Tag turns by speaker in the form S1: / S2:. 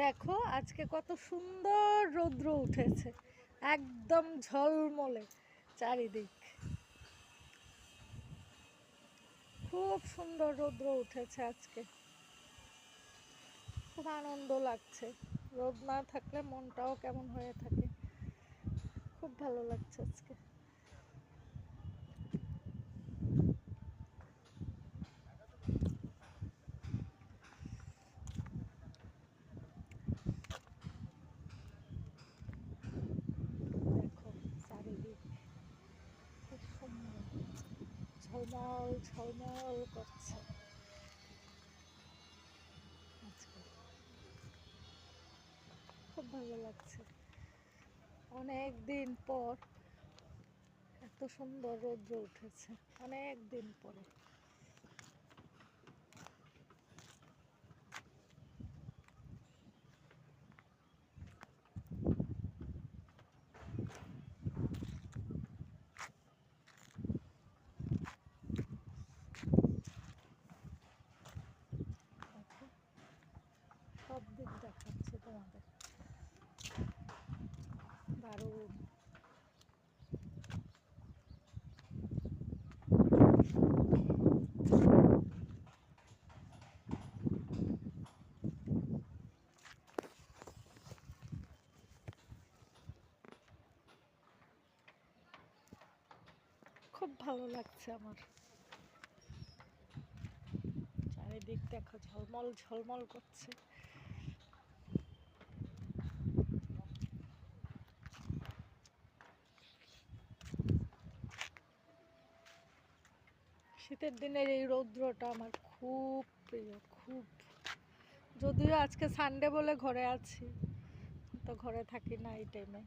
S1: দেখো আজকে কত সুন্দর রৌদ্র উঠেছে, একদম ঝলমলে চারিদিক। খুব সুন্দর রৌদ্র উঠেছে আজকে, খুব আনন্দ লাগছে। রোদ না থাকলে মনটাও কেমন হয়ে থাকে, খুব ভালো লাগছে আজকে। দেখো চারিদিক খুব সুন্দর, ঝলমল ঝলমল করছে আজকে, খুব ভালো লাগছে। অনেক দিন পর এত সুন্দর রৌদ্র উঠেছে, অনেক দিন পরে। দেখো সব দিক দেখাচ্ছে তোমাদের, দারুণ। খুব ভালো লাগছে আমার, চারিদিক দেখো ঝলমল ঝলমল করছে। শীতের দিনের এই রৌদ্রটা আমার খুব প্রিয়, খুব। যদিও আজকে সানডে বলে ঘরে আছি, তো ঘরে থাকি না এই টাইমে।